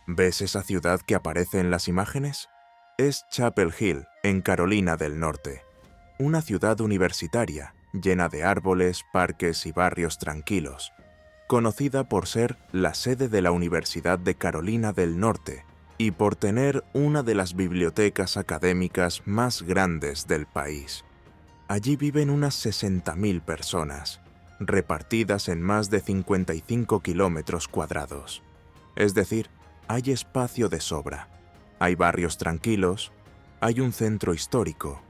¿Ves esa ciudad que aparece en las imágenes? Es Chapel Hill, en Carolina del Norte. Una ciudad universitaria, llena de árboles, parques y barrios tranquilos. Conocida por ser la sede de la Universidad de Carolina del Norte y por tener una de las bibliotecas académicas más grandes del país. Allí viven unas 60.000 personas, repartidas en más de 55 kilómetros cuadrados. Es decir, hay espacio de sobra. Hay barrios tranquilos, hay un centro histórico,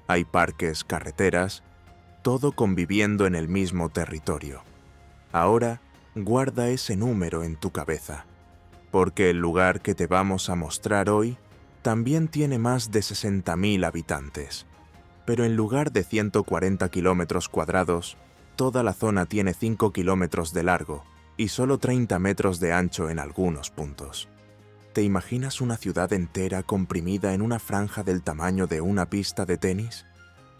hay parques, carreteras, todo conviviendo en el mismo territorio. Ahora, guarda ese número en tu cabeza, porque el lugar que te vamos a mostrar hoy también tiene más de 60.000 habitantes. Pero en lugar de 140 kilómetros cuadrados, toda la zona tiene 5 kilómetros de largo y solo 30 metros de ancho en algunos puntos. ¿Te imaginas una ciudad entera comprimida en una franja del tamaño de una pista de tenis?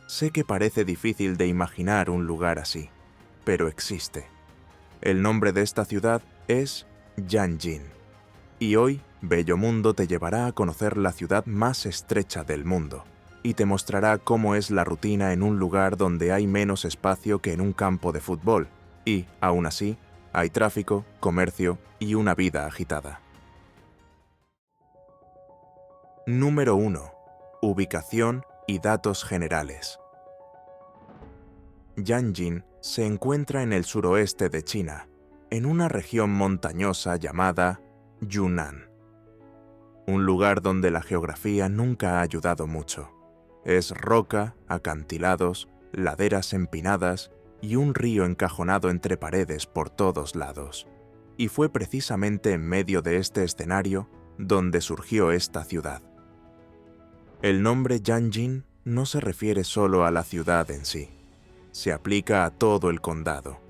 Sé que parece difícil de imaginar un lugar así, pero existe. El nombre de esta ciudad es Yanjin. Y hoy, Bello Mundo te llevará a conocer la ciudad más estrecha del mundo y te mostrará cómo es la rutina en un lugar donde hay menos espacio que en un campo de fútbol y, aún así, hay tráfico, comercio y una vida agitada. Número 1. Ubicación y datos generales. Yanjin se encuentra en el suroeste de China, en una región montañosa llamada Yunnan. Un lugar donde la geografía nunca ha ayudado mucho. Es roca, acantilados, laderas empinadas y un río encajonado entre paredes por todos lados. Y fue precisamente en medio de este escenario donde surgió esta ciudad. El nombre Yanjin no se refiere solo a la ciudad en sí. Se aplica a todo el condado,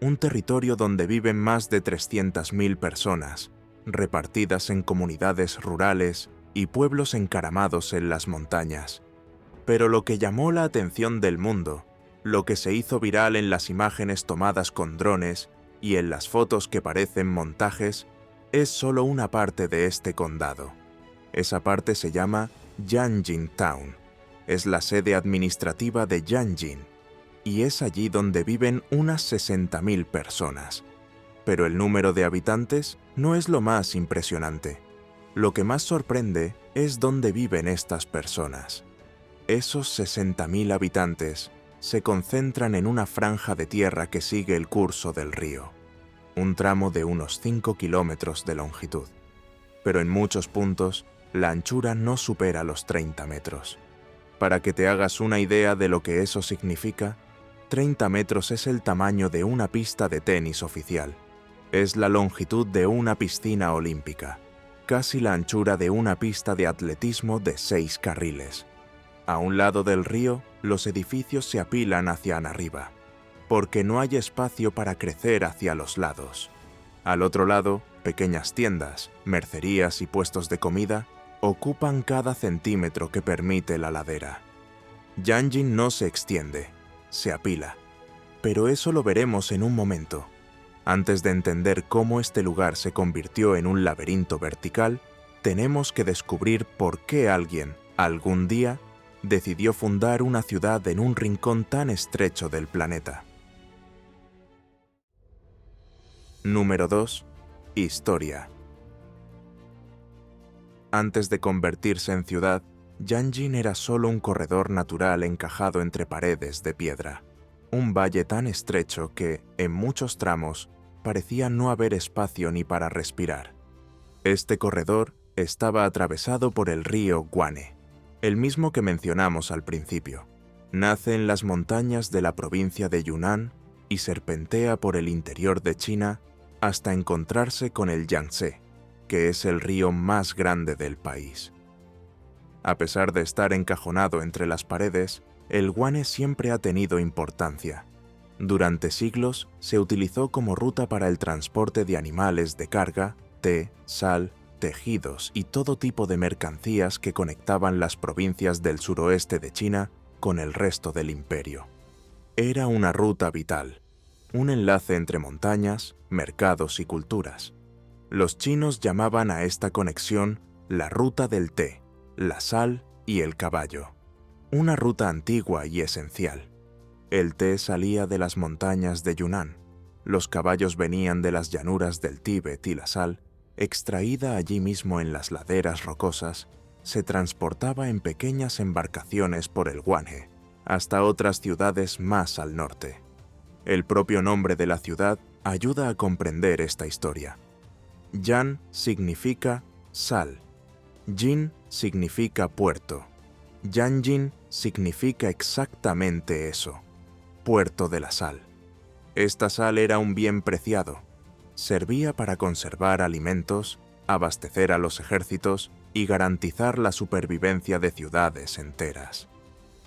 un territorio donde viven más de 300.000 personas, repartidas en comunidades rurales y pueblos encaramados en las montañas. Pero lo que llamó la atención del mundo, lo que se hizo viral en las imágenes tomadas con drones y en las fotos que parecen montajes, es solo una parte de este condado. Esa parte se llama Yanjin Town. Es la sede administrativa de Yanjin, y es allí donde viven unas 60.000 personas. Pero el número de habitantes no es lo más impresionante. Lo que más sorprende es dónde viven estas personas. Esos 60.000 habitantes se concentran en una franja de tierra que sigue el curso del río, un tramo de unos 5 kilómetros de longitud. Pero en muchos puntos, la anchura no supera los 30 metros. Para que te hagas una idea de lo que eso significa, 30 metros es el tamaño de una pista de tenis oficial. Es la longitud de una piscina olímpica, casi la anchura de una pista de atletismo de 6 carriles. A un lado del río, los edificios se apilan hacia arriba, porque no hay espacio para crecer hacia los lados. Al otro lado, pequeñas tiendas, mercerías y puestos de comida ocupan cada centímetro que permite la ladera. Yanjin no se extiende, se apila. Pero eso lo veremos en un momento. Antes de entender cómo este lugar se convirtió en un laberinto vertical, tenemos que descubrir por qué alguien, algún día, decidió fundar una ciudad en un rincón tan estrecho del planeta. Número 2. Historia. Antes de convertirse en ciudad, Yanjin era solo un corredor natural encajado entre paredes de piedra. Un valle tan estrecho que, en muchos tramos, parecía no haber espacio ni para respirar. Este corredor estaba atravesado por el río Guane, el mismo que mencionamos al principio. Nace en las montañas de la provincia de Yunnan y serpentea por el interior de China hasta encontrarse con el Yangtze, que es el río más grande del país. A pesar de estar encajonado entre las paredes, el Guane siempre ha tenido importancia. Durante siglos se utilizó como ruta para el transporte de animales de carga, té, sal, tejidos y todo tipo de mercancías que conectaban las provincias del suroeste de China con el resto del imperio. Era una ruta vital, un enlace entre montañas, mercados y culturas. Los chinos llamaban a esta conexión la ruta del té, la sal y el caballo. Una ruta antigua y esencial. El té salía de las montañas de Yunnan, los caballos venían de las llanuras del Tíbet y la sal, extraída allí mismo en las laderas rocosas, se transportaba en pequeñas embarcaciones por el Guanhe, hasta otras ciudades más al norte. El propio nombre de la ciudad ayuda a comprender esta historia. Yan significa sal, Jin significa puerto, Yanjin significa exactamente eso, puerto de la sal. Esta sal era un bien preciado, servía para conservar alimentos, abastecer a los ejércitos y garantizar la supervivencia de ciudades enteras.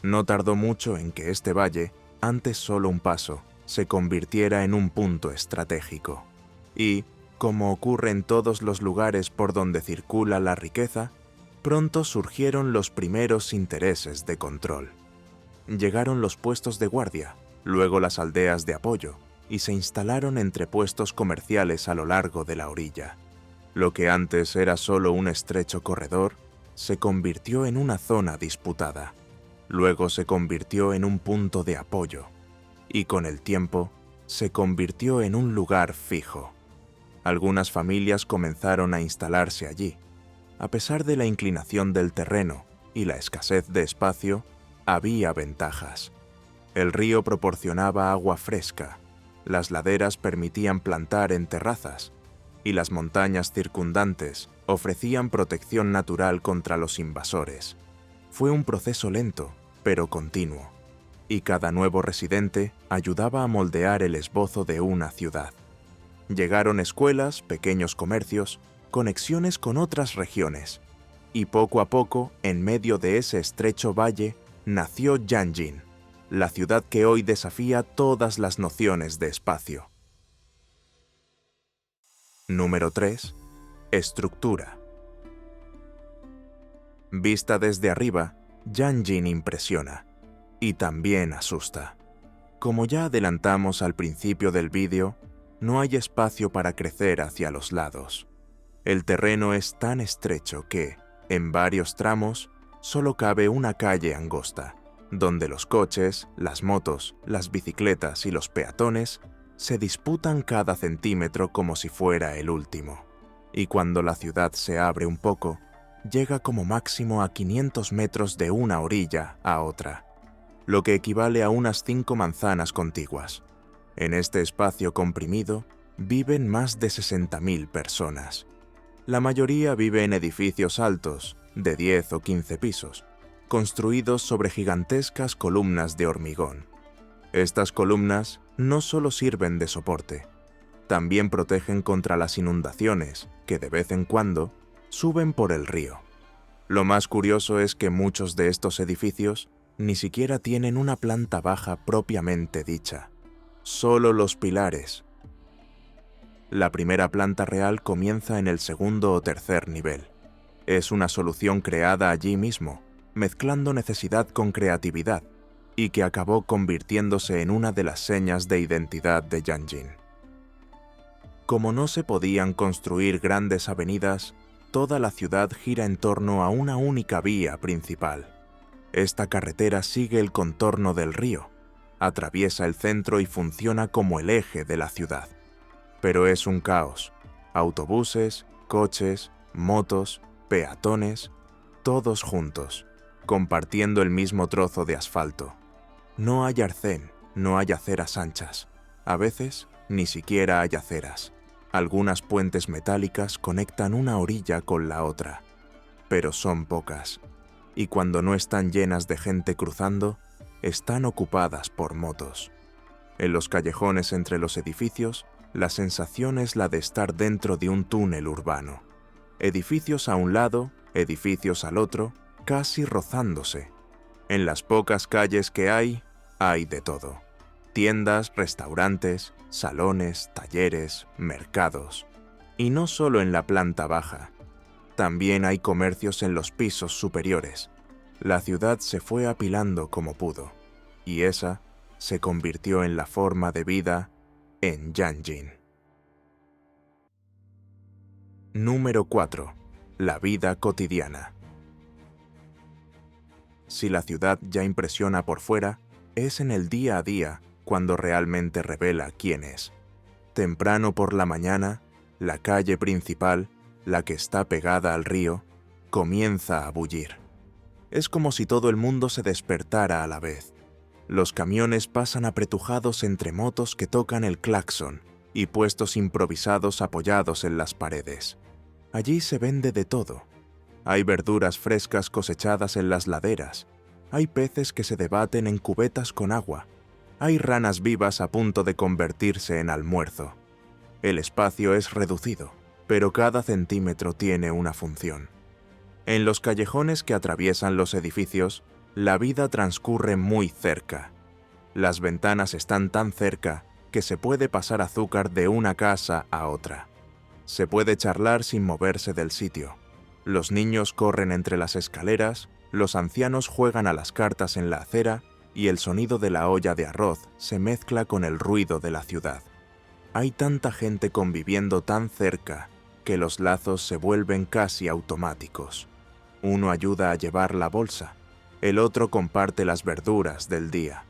No tardó mucho en que este valle, antes solo un paso, se convirtiera en un punto estratégico. Y, como ocurre en todos los lugares por donde circula la riqueza, pronto surgieron los primeros intereses de control. Llegaron los puestos de guardia, luego las aldeas de apoyo, y se instalaron entrepuestos comerciales a lo largo de la orilla. Lo que antes era solo un estrecho corredor, se convirtió en una zona disputada. Luego se convirtió en un punto de apoyo, y con el tiempo se convirtió en un lugar fijo. Algunas familias comenzaron a instalarse allí. A pesar de la inclinación del terreno y la escasez de espacio, había ventajas. El río proporcionaba agua fresca, las laderas permitían plantar en terrazas, y las montañas circundantes ofrecían protección natural contra los invasores. Fue un proceso lento, pero continuo, y cada nuevo residente ayudaba a moldear el esbozo de una ciudad. Llegaron escuelas, pequeños comercios, conexiones con otras regiones, y poco a poco, en medio de ese estrecho valle, nació Yanjin, la ciudad que hoy desafía todas las nociones de espacio. Número 3. Estructura. Vista desde arriba, Yanjin impresiona, y también asusta. Como ya adelantamos al principio del vídeo, no hay espacio para crecer hacia los lados. El terreno es tan estrecho que, en varios tramos, solo cabe una calle angosta, donde los coches, las motos, las bicicletas y los peatones se disputan cada centímetro como si fuera el último. Y cuando la ciudad se abre un poco, llega como máximo a 500 metros de una orilla a otra, lo que equivale a unas 5 manzanas contiguas. En este espacio comprimido viven más de 60.000 personas. La mayoría vive en edificios altos, de 10 o 15 pisos, construidos sobre gigantescas columnas de hormigón. Estas columnas no solo sirven de soporte, también protegen contra las inundaciones que de vez en cuando suben por el río. Lo más curioso es que muchos de estos edificios ni siquiera tienen una planta baja propiamente dicha, solo los pilares. La primera planta real comienza en el segundo o tercer nivel. Es una solución creada allí mismo, mezclando necesidad con creatividad, y que acabó convirtiéndose en una de las señas de identidad de Yanjin. Como no se podían construir grandes avenidas, toda la ciudad gira en torno a una única vía principal. Esta carretera sigue el contorno del río, atraviesa el centro y funciona como el eje de la ciudad. Pero es un caos. Autobuses, coches, motos, peatones, todos juntos, compartiendo el mismo trozo de asfalto. No hay arcén, no hay aceras anchas. A veces, ni siquiera hay aceras. Algunas puentes metálicas conectan una orilla con la otra, pero son pocas. Y cuando no están llenas de gente cruzando, están ocupadas por motos. En los callejones entre los edificios, la sensación es la de estar dentro de un túnel urbano. Edificios a un lado, edificios al otro, casi rozándose. En las pocas calles que hay de todo. Tiendas, restaurantes, salones, talleres, mercados. Y no solo en la planta baja. También hay comercios en los pisos superiores. La ciudad se fue apilando como pudo, y esa se convirtió en la forma de vida en Yanjin. Número 4. La vida cotidiana. Si la ciudad ya impresiona por fuera, es en el día a día cuando realmente revela quién es. Temprano por la mañana, la calle principal, la que está pegada al río, comienza a bullir. Es como si todo el mundo se despertara a la vez. Los camiones pasan apretujados entre motos que tocan el claxon y puestos improvisados apoyados en las paredes. Allí se vende de todo. Hay verduras frescas cosechadas en las laderas. Hay peces que se debaten en cubetas con agua. Hay ranas vivas a punto de convertirse en almuerzo. El espacio es reducido, pero cada centímetro tiene una función. En los callejones que atraviesan los edificios, la vida transcurre muy cerca. Las ventanas están tan cerca que se puede pasar azúcar de una casa a otra. Se puede charlar sin moverse del sitio. Los niños corren entre las escaleras, los ancianos juegan a las cartas en la acera y el sonido de la olla de arroz se mezcla con el ruido de la ciudad. Hay tanta gente conviviendo tan cerca que los lazos se vuelven casi automáticos. Uno ayuda a llevar la bolsa, el otro comparte las verduras del día.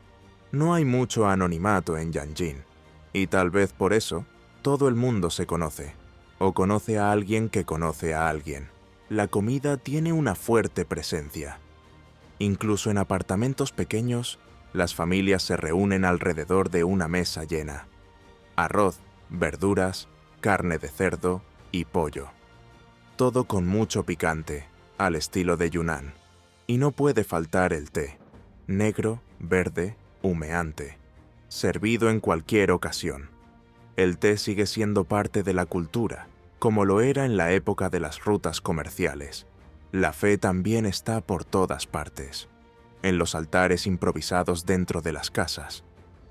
No hay mucho anonimato en Yanjin, y tal vez por eso todo el mundo se conoce, o conoce a alguien que conoce a alguien. La comida tiene una fuerte presencia. Incluso en apartamentos pequeños, las familias se reúnen alrededor de una mesa llena. Arroz, verduras, carne de cerdo y pollo. Todo con mucho picante, al estilo de Yunnan. Y no puede faltar el té, negro, verde, humeante, servido en cualquier ocasión. El té sigue siendo parte de la cultura, como lo era en la época de las rutas comerciales. La fe también está por todas partes. En los altares improvisados dentro de las casas,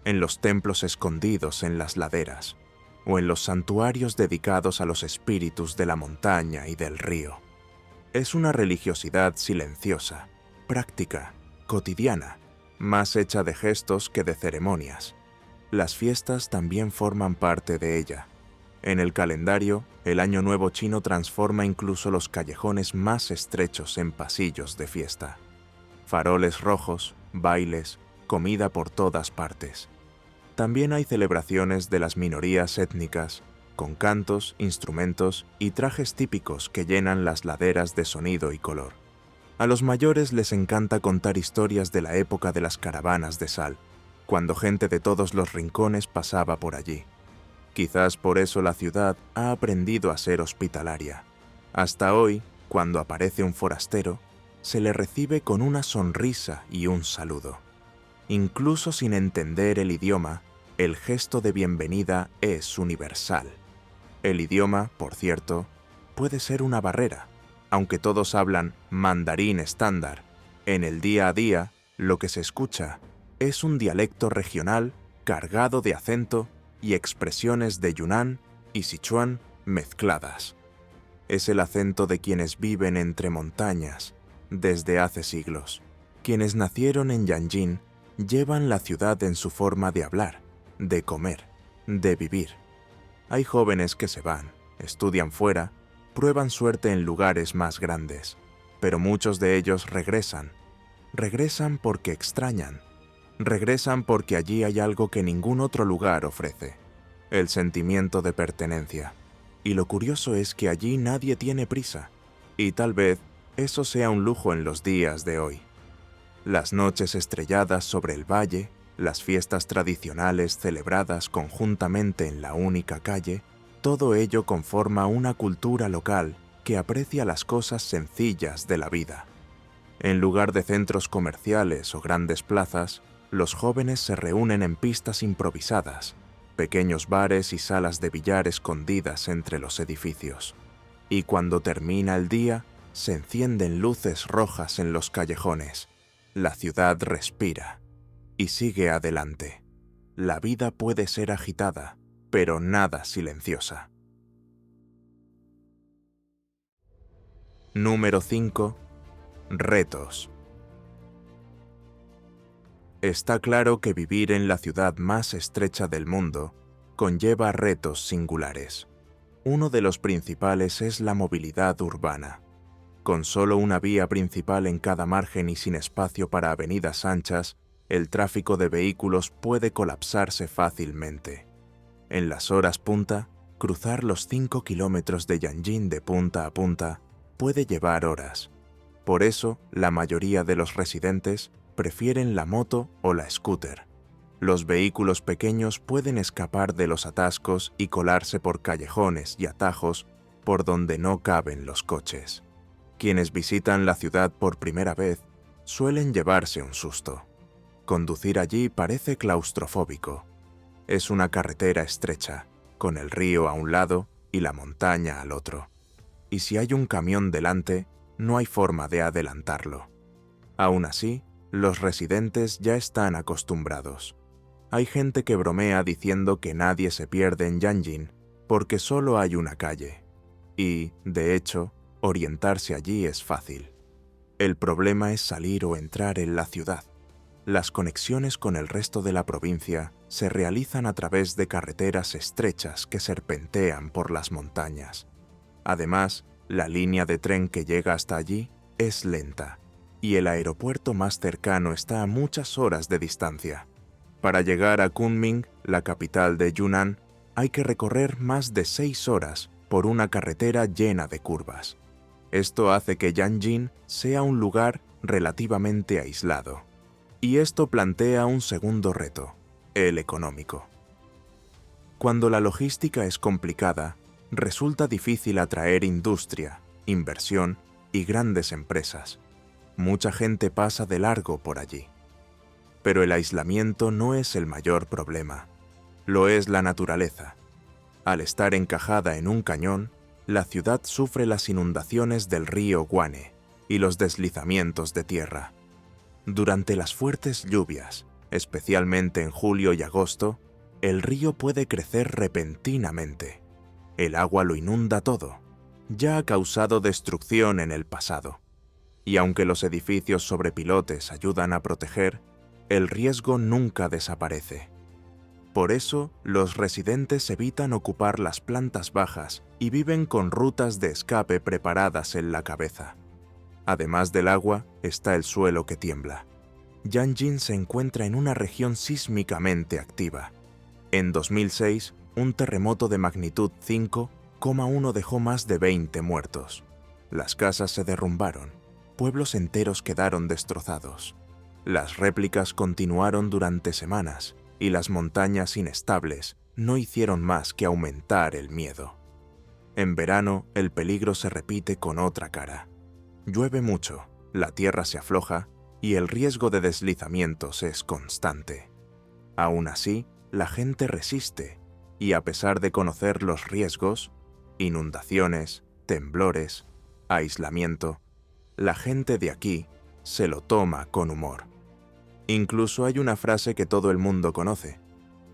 en los templos escondidos en las laderas, o en los santuarios dedicados a los espíritus de la montaña y del río. Es una religiosidad silenciosa, práctica, cotidiana, más hecha de gestos que de ceremonias. Las fiestas también forman parte de ella. En el calendario, el Año Nuevo chino transforma incluso los callejones más estrechos en pasillos de fiesta. Faroles rojos, bailes, comida por todas partes. También hay celebraciones de las minorías étnicas, con cantos, instrumentos y trajes típicos que llenan las laderas de sonido y color. A los mayores les encanta contar historias de la época de las caravanas de sal, cuando gente de todos los rincones pasaba por allí. Quizás por eso la ciudad ha aprendido a ser hospitalaria. Hasta hoy, cuando aparece un forastero, se le recibe con una sonrisa y un saludo. Incluso sin entender el idioma, el gesto de bienvenida es universal. El idioma, por cierto, puede ser una barrera. Aunque todos hablan mandarín estándar, en el día a día lo que se escucha es un dialecto regional cargado de acento y expresiones de Yunnan y Sichuan mezcladas. Es el acento de quienes viven entre montañas desde hace siglos. Quienes nacieron en Yanjin llevan la ciudad en su forma de hablar, de comer, de vivir. Hay jóvenes que se van, estudian fuera, prueban suerte en lugares más grandes, pero muchos de ellos regresan. Regresan porque extrañan. Regresan porque allí hay algo que ningún otro lugar ofrece, el sentimiento de pertenencia. Y lo curioso es que allí nadie tiene prisa, y tal vez eso sea un lujo en los días de hoy. Las noches estrelladas sobre el valle, las fiestas tradicionales celebradas conjuntamente en la única calle, todo ello conforma una cultura local que aprecia las cosas sencillas de la vida. En lugar de centros comerciales o grandes plazas, los jóvenes se reúnen en pistas improvisadas, pequeños bares y salas de billar escondidas entre los edificios. Y cuando termina el día, se encienden luces rojas en los callejones. La ciudad respira y sigue adelante. La vida puede ser agitada, pero nada silenciosa. Número 5. Retos. Está claro que vivir en la ciudad más estrecha del mundo conlleva retos singulares. Uno de los principales es la movilidad urbana. Con solo una vía principal en cada margen y sin espacio para avenidas anchas, el tráfico de vehículos puede colapsarse fácilmente. En las horas punta, cruzar los 5 kilómetros de Yanjin de punta a punta puede llevar horas. Por eso, la mayoría de los residentes prefieren la moto o la scooter. Los vehículos pequeños pueden escapar de los atascos y colarse por callejones y atajos por donde no caben los coches. Quienes visitan la ciudad por primera vez suelen llevarse un susto. Conducir allí parece claustrofóbico. Es una carretera estrecha, con el río a un lado y la montaña al otro. Y si hay un camión delante, no hay forma de adelantarlo. Aún así, los residentes ya están acostumbrados. Hay gente que bromea diciendo que nadie se pierde en Yanjin porque solo hay una calle. Y, de hecho, orientarse allí es fácil. El problema es salir o entrar en la ciudad. Las conexiones con el resto de la provincia se realizan a través de carreteras estrechas que serpentean por las montañas. Además, la línea de tren que llega hasta allí es lenta, y el aeropuerto más cercano está a muchas horas de distancia. Para llegar a Kunming, la capital de Yunnan, hay que recorrer más de 6 horas por una carretera llena de curvas. Esto hace que Yanjin sea un lugar relativamente aislado. Y esto plantea un segundo reto, el económico. Cuando la logística es complicada, resulta difícil atraer industria, inversión y grandes empresas. Mucha gente pasa de largo por allí. Pero el aislamiento no es el mayor problema. Lo es la naturaleza. Al estar encajada en un cañón, la ciudad sufre las inundaciones del río Guane y los deslizamientos de tierra. Durante las fuertes lluvias, especialmente en julio y agosto, el río puede crecer repentinamente. El agua lo inunda todo. Ya ha causado destrucción en el pasado. Y aunque los edificios sobre pilotes ayudan a proteger, el riesgo nunca desaparece. Por eso, los residentes evitan ocupar las plantas bajas y viven con rutas de escape preparadas en la cabeza. Además del agua, está el suelo que tiembla. Yanjin se encuentra en una región sísmicamente activa. En 2006, un terremoto de magnitud 5,1 dejó más de 20 muertos. Las casas se derrumbaron, pueblos enteros quedaron destrozados. Las réplicas continuaron durante semanas y las montañas inestables no hicieron más que aumentar el miedo. En verano, el peligro se repite con otra cara. Llueve mucho, la tierra se afloja y el riesgo de deslizamientos es constante. Aún así, la gente resiste y a pesar de conocer los riesgos, inundaciones, temblores, aislamiento, la gente de aquí se lo toma con humor. Incluso hay una frase que todo el mundo conoce: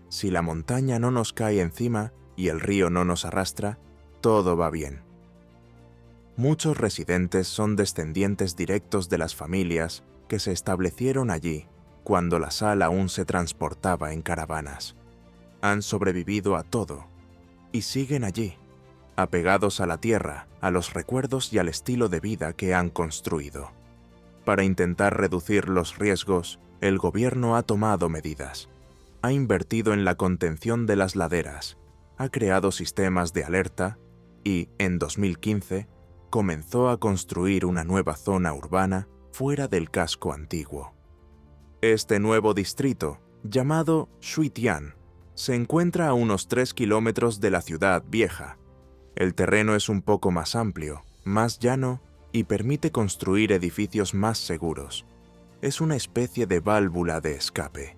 si la montaña no nos cae encima y el río no nos arrastra, todo va bien. Muchos residentes son descendientes directos de las familias que se establecieron allí cuando la sal aún se transportaba en caravanas. Han sobrevivido a todo y siguen allí, apegados a la tierra, a los recuerdos y al estilo de vida que han construido. Para intentar reducir los riesgos, el gobierno ha tomado medidas. Ha invertido en la contención de las laderas, ha creado sistemas de alerta y, en 2015, comenzó a construir una nueva zona urbana fuera del casco antiguo. Este nuevo distrito, llamado Shuitian, se encuentra a unos 3 kilómetros de la ciudad vieja. El terreno es un poco más amplio, más llano y permite construir edificios más seguros. Es una especie de válvula de escape.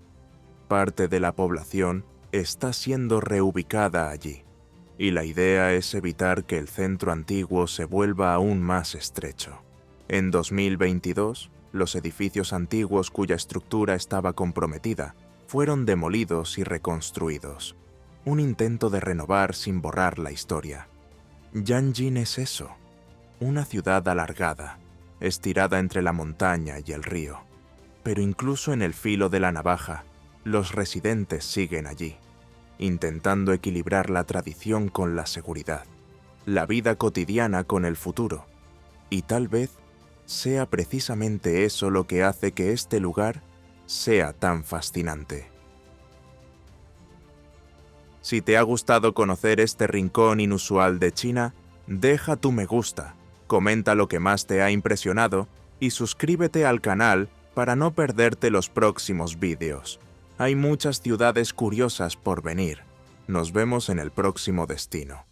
Parte de la población está siendo reubicada allí, y la idea es evitar que el centro antiguo se vuelva aún más estrecho. En 2022, los edificios antiguos cuya estructura estaba comprometida fueron demolidos y reconstruidos. Un intento de renovar sin borrar la historia. Yanjin es eso, una ciudad alargada, estirada entre la montaña y el río. Pero incluso en el filo de la navaja, los residentes siguen allí, intentando equilibrar la tradición con la seguridad. la vida cotidiana con el futuro. Y tal vez sea precisamente eso lo que hace que este lugar sea tan fascinante. Si te ha gustado conocer este rincón inusual de China, deja tu me gusta, comenta lo que más te ha impresionado y suscríbete al canal para no perderte los próximos vídeos. Hay muchas ciudades curiosas por venir. Nos vemos en el próximo destino.